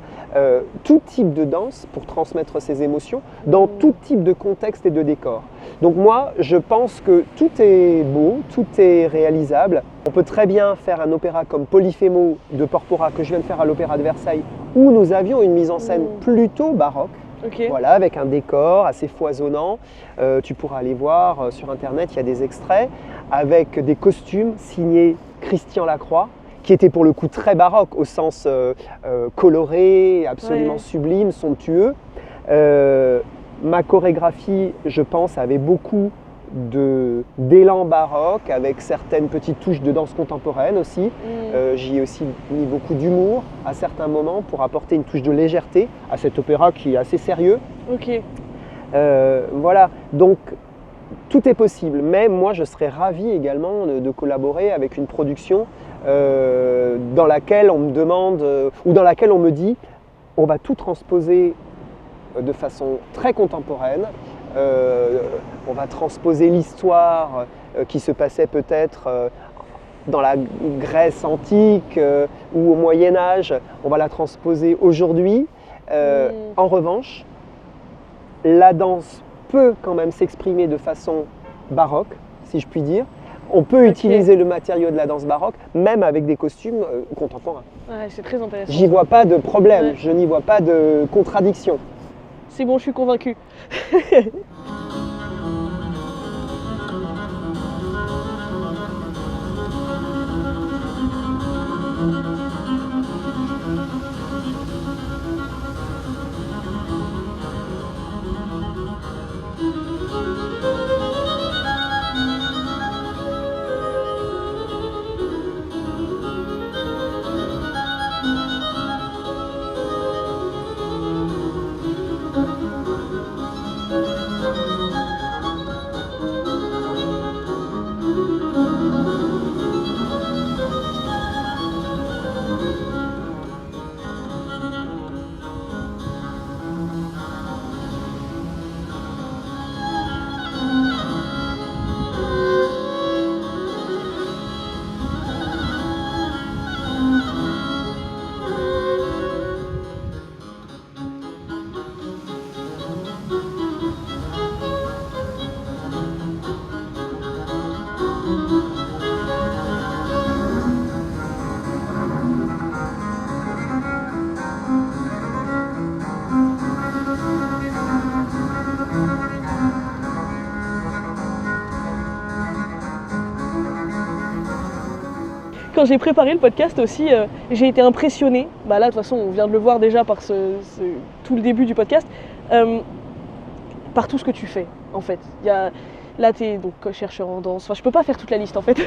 tout type de danse pour transmettre ses émotions dans tout type de contexte et de décor. Donc moi, je pense que tout est beau, tout est réalisable. On peut très bien faire un opéra comme Polyphémo de Porpora que je viens de faire à l'Opéra de Versailles, où nous avions une mise en scène plutôt baroque. Okay. Voilà, avec un décor assez foisonnant. Tu pourras aller voir sur internet, il y a des extraits, avec des costumes signés Christian Lacroix, qui étaient pour le coup très baroque, au sens coloré, absolument sublime, somptueux. Ma chorégraphie, je pense, avait beaucoup d'élan baroque, avec certaines petites touches de danse contemporaine aussi. J'y ai aussi mis beaucoup d'humour à certains moments pour apporter une touche de légèreté à cet opéra qui est assez sérieux. Ok. Voilà, donc tout est possible, mais moi je serais ravi également de collaborer avec une production dans laquelle on me demande, ou dans laquelle on me dit, on va tout transposer de façon très contemporaine. On va transposer l'histoire qui se passait peut-être dans la Grèce antique ou au Moyen-Âge. On va la transposer aujourd'hui. En revanche, la danse peut quand même s'exprimer de façon baroque, si je puis dire. On peut utiliser le matériau de la danse baroque, même avec des costumes contemporains. Ouais, c'est très intéressant. J'y vois pas de problème, Ouais. je n'y vois pas de contradiction. C'est bon, je suis convaincue. Quand j'ai préparé le podcast aussi, j'ai été impressionnée. Bah là, de toute façon, on vient de le voir déjà par tout le début du podcast, par tout ce que tu fais, en fait. Là, tu es donc chercheur en danse. Enfin, je peux pas faire toute la liste, en fait.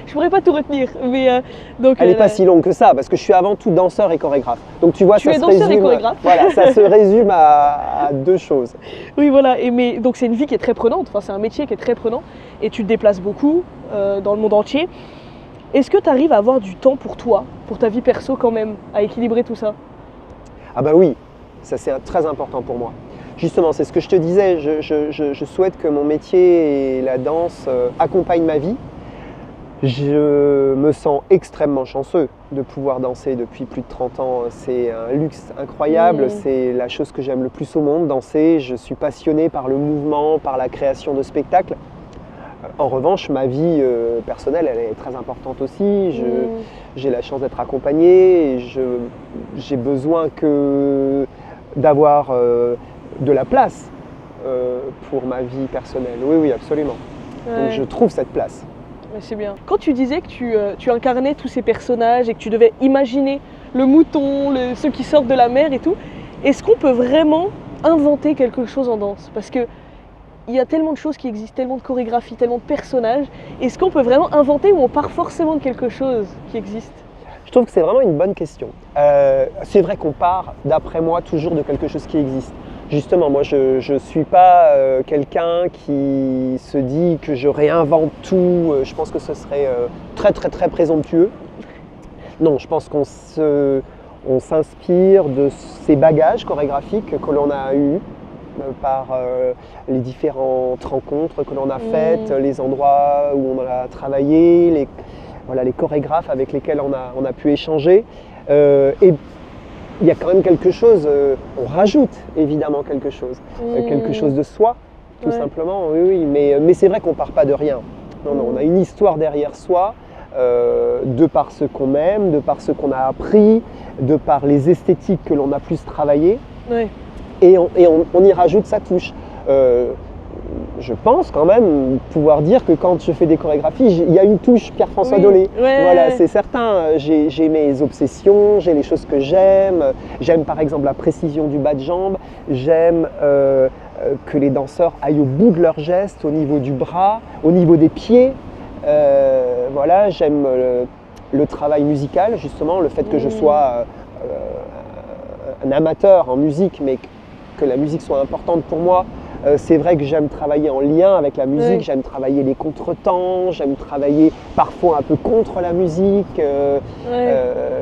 Je pourrais pas tout retenir. Mais, donc, Elle n'est pas si longue que ça, parce que je suis avant tout danseur et chorégraphe. Donc tu vois, Tu ça es se danseur et résume, chorégraphe. voilà, ça se résume à deux choses. Oui, voilà. Donc, c'est une vie qui est très prenante. Enfin, c'est un métier qui est très prenant. Et tu te déplaces beaucoup dans le monde entier. Est-ce que tu arrives à avoir du temps pour toi, pour ta vie perso quand même, à équilibrer tout ça? Ah bah oui, ça c'est très important pour moi. Justement, c'est ce que je te disais, je souhaite que mon métier et la danse accompagnent ma vie. Je me sens extrêmement chanceux de pouvoir danser depuis plus de 30 ans. C'est un luxe incroyable, c'est la chose que j'aime le plus au monde, danser. Je suis passionné par le mouvement, par la création de spectacles. En revanche, ma vie personnelle, elle est très importante aussi. J'ai la chance d'être accompagné et j'ai besoin d'avoir de la place pour ma vie personnelle. Oui, oui, absolument. Ouais. Donc je trouve cette place. Mais c'est bien. Quand tu disais que tu incarnais tous ces personnages et que tu devais imaginer le mouton, ceux qui sortent de la mer et tout, est-ce qu'on peut vraiment inventer quelque chose en danse? Parce que il y a tellement de choses qui existent, tellement de chorégraphies, tellement de personnages. Est-ce qu'on peut vraiment inventer ou on part forcément de quelque chose qui existe? Je trouve que c'est vraiment une bonne question. C'est vrai qu'on part, d'après moi, toujours de quelque chose qui existe. Justement, moi, je ne suis pas quelqu'un qui se dit que je réinvente tout. Je pense que ce serait très, très, très présomptueux. Non, je pense qu'on s'inspire de ces bagages chorégraphiques que l'on a eus par les différentes rencontres que l'on a faites, les endroits où on a travaillé, les chorégraphes avec lesquels on a pu échanger. Et il y a quand même quelque chose, on rajoute évidemment quelque chose de soi, tout simplement, oui, mais c'est vrai qu'on ne part pas de rien. Non, on a une histoire derrière soi, de par ce qu'on aime, de par ce qu'on a appris, de par les esthétiques que l'on a plus travaillées. Ouais. Et on y rajoute sa touche. Je pense quand même pouvoir dire que quand je fais des chorégraphies, il y a une touche Pierre-François Dolé. Ouais. Voilà, c'est certain. J'ai mes obsessions, j'ai les choses que j'aime. J'aime par exemple la précision du bas de jambe. J'aime que les danseurs aillent au bout de leurs gestes, au niveau du bras, au niveau des pieds. Voilà, j'aime le travail musical, justement, le fait que je sois un amateur en musique, mais que la musique soit importante pour moi. C'est vrai que j'aime travailler en lien avec la musique, Ouais. j'aime travailler les contretemps, j'aime travailler parfois un peu contre la musique.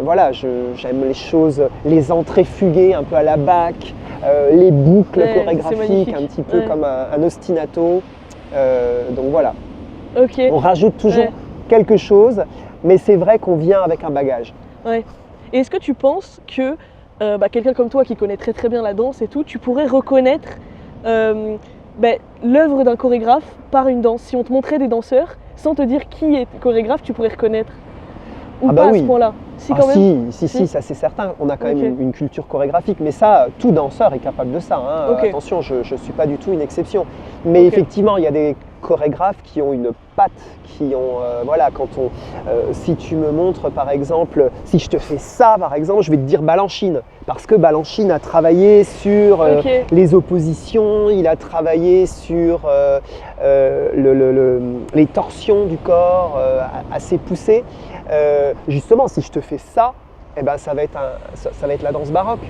Voilà, j'aime les choses, les entrées fuguées un peu à la Bach, les boucles Ouais, c'est chorégraphiques magnifique. un petit peu Ouais. comme un ostinato. Donc voilà, Ok. on rajoute toujours Ouais. quelque chose, mais c'est vrai qu'on vient avec un bagage. Ouais. Et est-ce que tu penses que quelqu'un comme toi qui connaît très très bien la danse et tout, tu pourrais reconnaître l'œuvre d'un chorégraphe par une danse? Si on te montrait des danseurs, sans te dire qui est chorégraphe, tu pourrais reconnaître? Ou Ah bah pas à oui. ce point-là? Si, Ah quand même. si, ça c'est certain. On a quand même Ok. une culture chorégraphique, mais ça, tout danseur est capable de ça. Hein. Ok. Attention, je ne suis pas du tout une exception. Mais Ok. effectivement, il y a des chorégraphes qui ont une patte, qui ont, voilà, si tu me montres par exemple, si je te fais ça par exemple, je vais te dire Balanchine, parce que Balanchine a travaillé sur Ok. les oppositions, il a travaillé sur les torsions du corps assez poussées. Justement, si je te fais ça, eh ben, ça va être la danse baroque.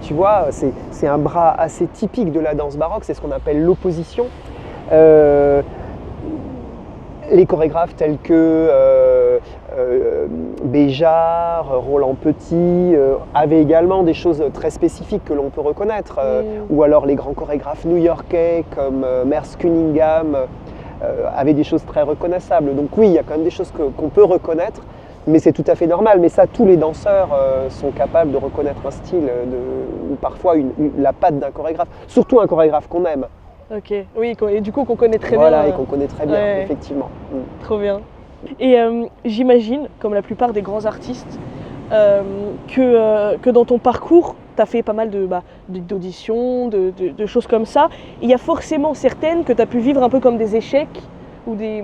Tu vois, c'est un bras assez typique de la danse baroque, c'est ce qu'on appelle l'opposition. Les chorégraphes tels que Béjart, Roland Petit avaient également des choses très spécifiques que l'on peut reconnaître. Ou alors les grands chorégraphes new-yorkais comme Merce Cunningham avaient des choses très reconnaissables. Donc oui, il y a quand même des choses qu'on peut reconnaître, mais c'est tout à fait normal. Mais ça, tous les danseurs sont capables de reconnaître un style ou parfois la patte d'un chorégraphe, surtout un chorégraphe qu'on aime. Ok, oui, et du coup qu'on connaît très Voilà, bien. et qu'on connaît très bien, ouais. effectivement. Trop bien. Et j'imagine, comme la plupart des grands artistes, que dans ton parcours, tu as fait pas mal d'auditions, de choses comme ça. Il y a forcément certaines que tu as pu vivre un peu comme des échecs ou des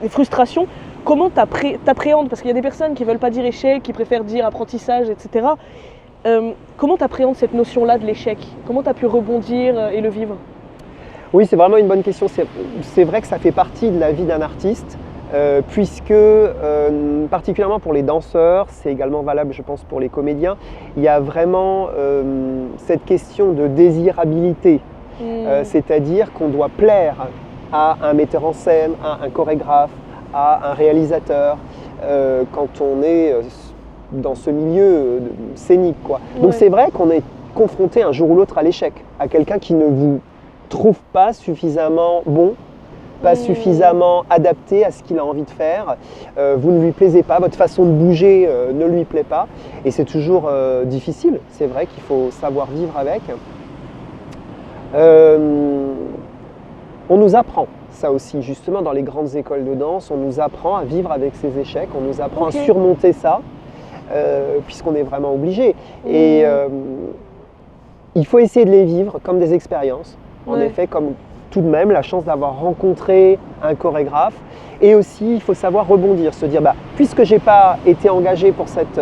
frustrations. Comment t'appréhendes? Parce qu'il y a des personnes qui ne veulent pas dire échec, qui préfèrent dire apprentissage, etc. Comment tu appréhendes cette notion-là de l'échec? Comment tu as pu rebondir et le vivre? Oui, c'est vraiment une bonne question. C'est vrai que ça fait partie de la vie d'un artiste, puisque, particulièrement pour les danseurs, c'est également valable, je pense, pour les comédiens, il y a vraiment cette question de désirabilité. C'est-à-dire qu'on doit plaire à un metteur en scène, à un chorégraphe, à un réalisateur, quand on est dans ce milieu scénique, quoi. Donc Ouais. c'est vrai qu'on est confronté un jour ou l'autre à l'échec, à quelqu'un qui ne vous trouve pas suffisamment bon, pas suffisamment adapté à ce qu'il a envie de faire, vous ne lui plaisez pas, votre façon de bouger ne lui plaît pas, et c'est toujours difficile, c'est vrai qu'il faut savoir vivre avec. On nous apprend ça aussi, justement dans les grandes écoles de danse, on nous apprend à vivre avec ces échecs, on nous apprend à surmonter ça, puisqu'on est vraiment obligé. Et il faut essayer de les vivre comme des expériences. En effet, comme tout de même la chance d'avoir rencontré un chorégraphe. Et aussi, il faut savoir rebondir, se dire, puisque je n'ai pas été engagé pour cette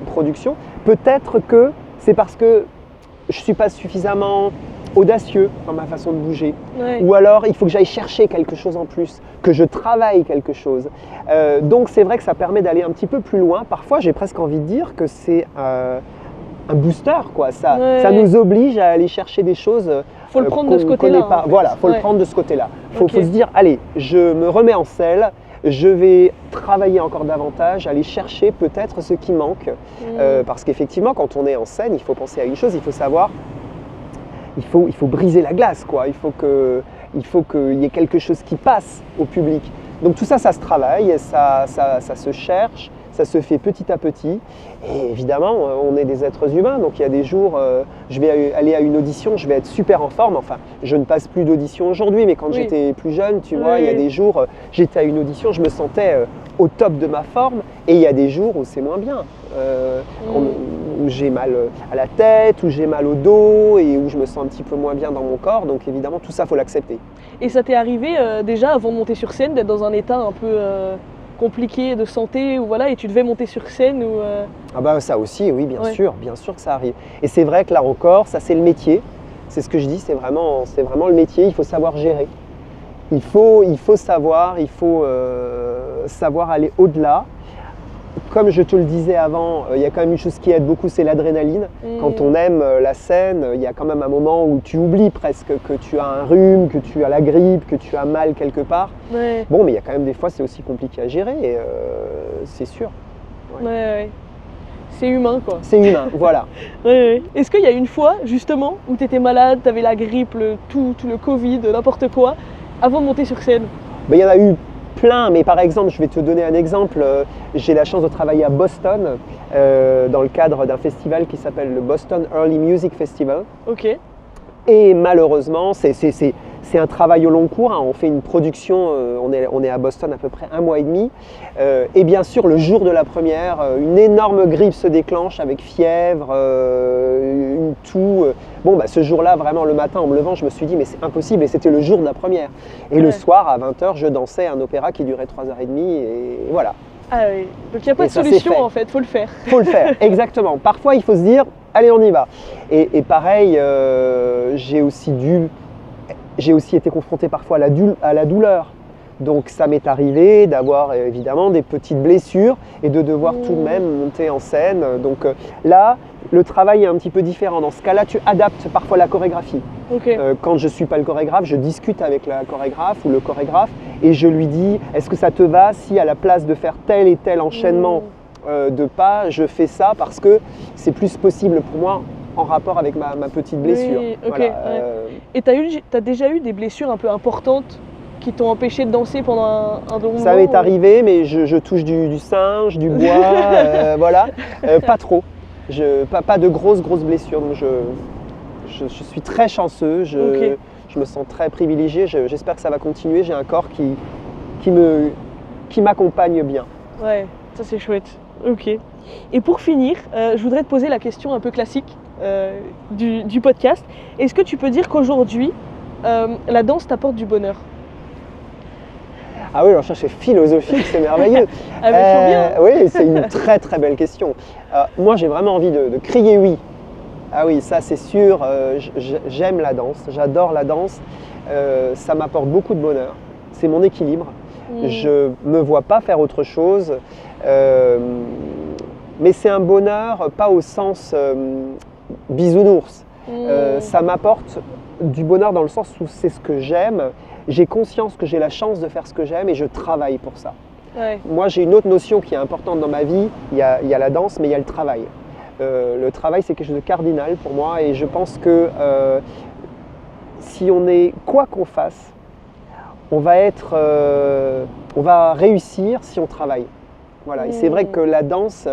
production, peut-être que c'est parce que je ne suis pas suffisamment audacieux dans ma façon de bouger. Ou alors, il faut que j'aille chercher quelque chose en plus, que je travaille quelque chose. Donc, c'est vrai que ça permet d'aller un petit peu plus loin. Parfois, j'ai presque envie de dire que c'est un booster, quoi. Ça nous oblige à aller chercher des choses. Faut le prendre de ce côté-là. En fait. Voilà, faut le prendre de ce côté-là. Faut se dire, allez, je me remets en selle, je vais travailler encore davantage, aller chercher peut-être ce qui manque. Parce qu'effectivement, quand on est en scène, il faut penser à une chose, il faut savoir, il faut briser la glace, quoi. Il faut qu'il y ait quelque chose qui passe au public. Donc tout ça, ça se travaille, ça se cherche. Ça se fait petit à petit et évidemment on est des êtres humains, donc il y a des jours je vais aller à une audition, je vais être super en forme, enfin je ne passe plus d'audition aujourd'hui, mais quand j'étais plus jeune, tu vois, il y a des jours j'étais à une audition, je me sentais au top de ma forme, et il y a des jours où c'est moins bien, où j'ai mal à la tête, où j'ai mal au dos et où je me sens un petit peu moins bien dans mon corps, donc évidemment tout ça, il faut l'accepter. Et ça t'est arrivé déjà avant de monter sur scène d'être dans un état un peu compliqué de santé, ou voilà, et tu devais monter sur scène ou Ah ça aussi, oui, bien sûr que ça arrive. Et c'est vrai que là encore, ça c'est le métier, c'est ce que je dis, c'est vraiment le métier, il faut savoir gérer. Il faut savoir aller au-delà. comme je te le disais avant, il y a quand même une chose qui aide beaucoup, c'est l'adrénaline. Quand on aime la scène, il y a quand même un moment où tu oublies presque que tu as un rhume, que tu as la grippe, que tu as mal quelque part. Ouais. Bon, mais il y a quand même des fois, c'est aussi compliqué à gérer, et, c'est sûr. Ouais. C'est humain, quoi. C'est humain, voilà. Ouais. Est-ce qu'il y a une fois, justement, où tu étais malade, tu avais la grippe, tout le Covid, n'importe quoi, avant de monter sur scène? Mais il y en a eu plein, mais par exemple, je vais te donner un exemple. J'ai la chance de travailler à Boston dans le cadre d'un festival qui s'appelle le Boston Early Music Festival. Ok. Et malheureusement, c'est un travail au long cours. Hein. On fait une production, on est à Boston à peu près 1 mois et demi. Et bien sûr, le jour de la première, une énorme grippe se déclenche avec fièvre, une toux. Bon, ce jour-là, vraiment, le matin, en me levant, je me suis dit, mais c'est impossible. Et c'était le jour de la première. Et le soir, à 20h, je dansais un opéra qui durait 3h30. Et voilà. Ah oui. Donc il n'y a pas Et de ça, solution, c'est fait. en fait, faut le faire. Faut le faire, exactement. Parfois, il faut se dire, allez, on y va. Et pareil, j'ai aussi été confronté parfois à la douleur. Donc ça m'est arrivé d'avoir évidemment des petites blessures et de devoir tout de même monter en scène. Donc là, le travail est un petit peu différent. Dans ce cas-là, tu adaptes parfois la chorégraphie. Ok. Quand je ne suis pas le chorégraphe, je discute avec la chorégraphe ou le chorégraphe et je lui dis, est-ce que ça te va si à la place de faire tel et tel enchaînement de pas, je fais ça parce que c'est plus possible pour moi en rapport avec ma petite blessure. Oui, ok, Voilà, ouais. Et t'as déjà eu des blessures un peu importantes qui t'ont empêché de danser pendant un long moment? ça m'est arrivé, mais je touche du singe, du bois, voilà. Pas trop. Pas de grosses blessures. Donc je suis très chanceux. Ok. Je me sens très privilégié. J'espère que ça va continuer. J'ai un corps qui m'accompagne bien. Ouais, ça c'est chouette. Ok. Et pour finir, je voudrais te poser la question un peu classique du podcast. Est-ce que tu peux dire qu'aujourd'hui, la danse t'apporte du bonheur? Ah oui, alors ça c'est philosophique, c'est merveilleux. Ah mais faut bien. Oui, c'est une très très belle question. Moi j'ai vraiment envie de crier oui. Ah oui, ça c'est sûr, j'aime la danse, j'adore la danse. Ça m'apporte beaucoup de bonheur, c'est mon équilibre. Je ne me vois pas faire autre chose. Mais c'est un bonheur, pas au sens bisounours. Ça m'apporte du bonheur dans le sens où c'est ce que j'aime. J'ai conscience que j'ai la chance de faire ce que j'aime et je travaille pour ça. Ouais. Moi, j'ai une autre notion qui est importante dans ma vie. Il y a la danse, mais il y a le travail. Le travail, c'est quelque chose de cardinal pour moi et je pense que si on est, quoi qu'on fasse, on va réussir si on travaille. Voilà. Et c'est vrai que la danse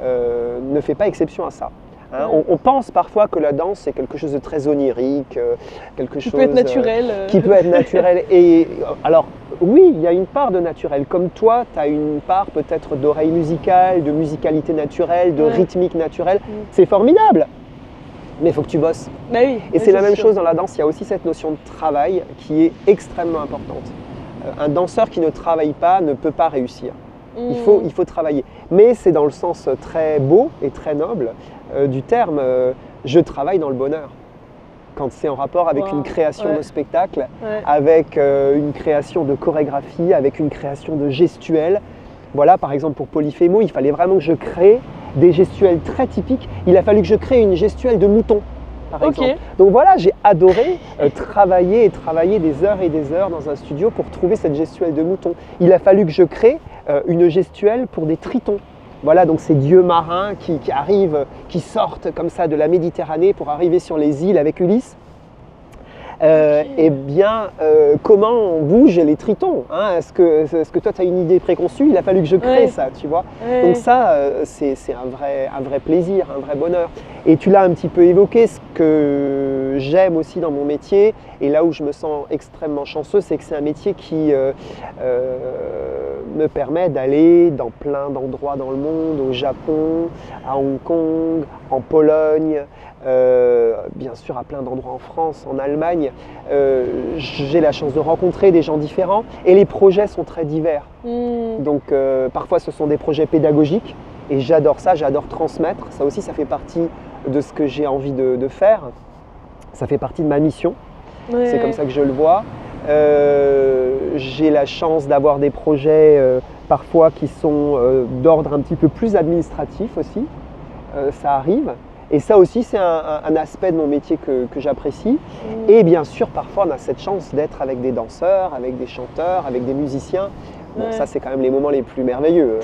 ne fait pas exception à ça. Hein, on pense parfois que la danse c'est quelque chose de très onirique, quelque chose Qui peut être naturel. qui peut être naturel. Et alors oui, il y a une part de naturel. Comme toi, tu as une part peut-être d'oreille musicale, de musicalité naturelle, de rythmique naturelle. C'est formidable. Mais il faut que tu bosses. Bah oui, Et c'est la même chose dans la danse. Il y a aussi cette notion de travail qui est extrêmement importante. Un danseur qui ne travaille pas ne peut pas réussir. Il faut travailler. Mais c'est dans le sens très beau et très noble du terme. Je travaille dans le bonheur. Quand c'est en rapport avec une création de spectacle, avec une création de chorégraphie, avec une création de gestuelle. Voilà, par exemple pour Polyphémo, il fallait vraiment que je crée des gestuels très typiques. Il a fallu que je crée une gestuelle de mouton, par exemple. Donc voilà, j'ai adoré travailler des heures et des heures dans un studio pour trouver cette gestuelle de mouton. Il a fallu que je crée une gestuelle pour des tritons. Voilà, donc ces dieux marins qui arrivent, qui sortent comme ça de la Méditerranée pour arriver sur les îles avec Ulysse. Eh bien, comment on bouge les tritons, hein? Est-ce que toi tu as une idée préconçue? Il a fallu que je crée ça, tu vois. Donc ça, c'est un vrai plaisir, un vrai bonheur. Et tu l'as un petit peu évoqué, ce que j'aime aussi dans mon métier, et là où je me sens extrêmement chanceux, c'est que c'est un métier qui me permet d'aller dans plein d'endroits dans le monde, au Japon, à Hong Kong, en Pologne, bien sûr à plein d'endroits en France, en Allemagne. J'ai la chance de rencontrer des gens différents et les projets sont très divers. Donc parfois ce sont des projets pédagogiques et j'adore ça, j'adore transmettre. Ça aussi ça fait partie de ce que j'ai envie de faire. Ça fait partie de ma mission. C'est comme ça que je le vois. J'ai la chance d'avoir des projets parfois qui sont d'ordre un petit peu plus administratif aussi, ça arrive. Et ça aussi, c'est un aspect de mon métier que j'apprécie. Et bien sûr, parfois, on a cette chance d'être avec des danseurs, avec des chanteurs, avec des musiciens. Bon, ça, c'est quand même les moments les plus merveilleux.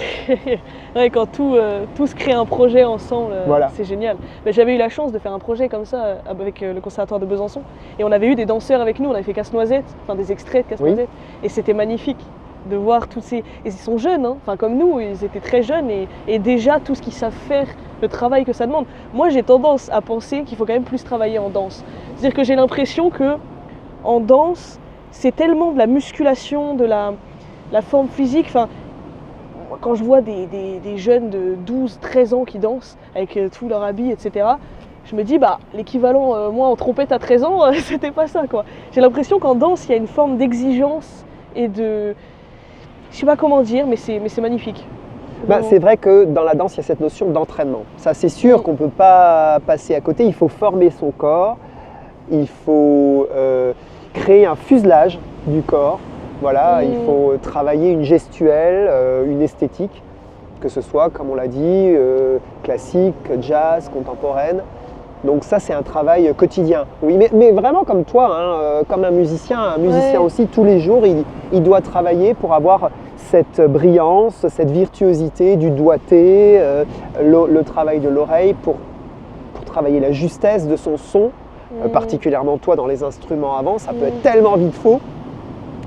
Ouais, quand tous créent un projet ensemble, voilà. C'est génial. Mais j'avais eu la chance de faire un projet comme ça avec le Conservatoire de Besançon. Et on avait eu des danseurs avec nous, on avait fait Casse-Noisette, enfin des extraits de Casse-Noisette. Oui. Et c'était magnifique de voir tous ces... Et ils sont jeunes, hein, enfin comme nous, ils étaient très jeunes et déjà tout ce qu'ils savent faire, le travail que ça demande. Moi j'ai tendance à penser qu'il faut quand même plus travailler en danse. C'est-à-dire que j'ai l'impression que en danse, c'est tellement de la musculation, de la forme physique. Enfin, quand je vois des jeunes de 12, 13 ans qui dansent avec tout leur habit, etc., je me dis, l'équivalent, moi en trompette à 13 ans, c'était pas ça, quoi. J'ai l'impression qu'en danse, il y a une forme d'exigence et de... Je sais pas comment dire, mais c'est magnifique. C'est vrai que dans la danse, il y a cette notion d'entraînement. Ça, c'est sûr qu'on ne peut pas passer à côté. Il faut former son corps, il faut créer un fuselage du corps. Voilà, il faut travailler une gestuelle, une esthétique, que ce soit, comme on l'a dit, classique, jazz, contemporaine. Donc ça, c'est un travail quotidien. Oui, mais vraiment comme toi, hein, comme un musicien aussi, tous les jours, il doit travailler pour avoir cette brillance, cette virtuosité du doigté, le travail de l'oreille pour travailler la justesse de son son, particulièrement toi dans les instruments avant, ça peut être tellement vite faux.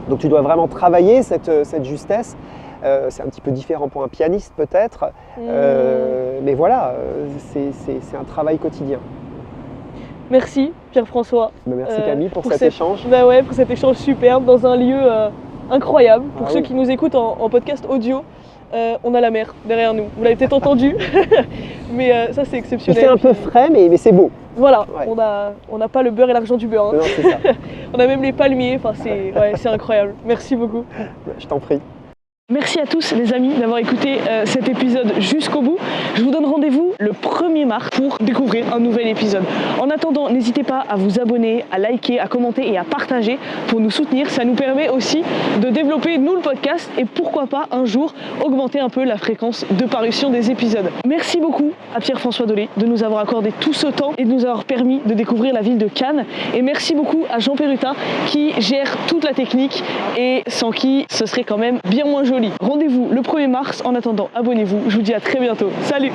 Donc tu dois vraiment travailler cette justesse. C'est un petit peu différent pour un pianiste peut-être, mais voilà, c'est un travail quotidien. Merci Pierre-François. Merci Camille pour cet échange. Pour cet échange superbe dans un lieu incroyable. Pour ceux qui nous écoutent en podcast audio, on a la mer derrière nous. Vous l'avez peut-être entendu, mais ça c'est exceptionnel. Il fait un peu frais, mais c'est beau. Voilà, on n'a pas le beurre et l'argent du beurre. Hein. Non, c'est ça. On a même les palmiers, enfin, c'est incroyable. Merci beaucoup. Je t'en prie. Merci à tous les amis d'avoir écouté cet épisode jusqu'au bout. Je vous donne rendez-vous le 1er mars pour découvrir un nouvel épisode. En attendant, n'hésitez pas à vous abonner, à liker, à commenter et à partager pour nous soutenir. Ça nous permet aussi de développer nous le podcast et pourquoi pas un jour augmenter un peu la fréquence de parution des épisodes. Merci beaucoup à Pierre-François Dolé de nous avoir accordé tout ce temps et de nous avoir permis de découvrir la ville de Cannes. Et merci beaucoup à Jean Perrutin qui gère toute la technique et sans qui ce serait quand même bien moins joli. Rendez-vous le 1er mars. En attendant, abonnez-vous. Je vous dis à très bientôt. Salut!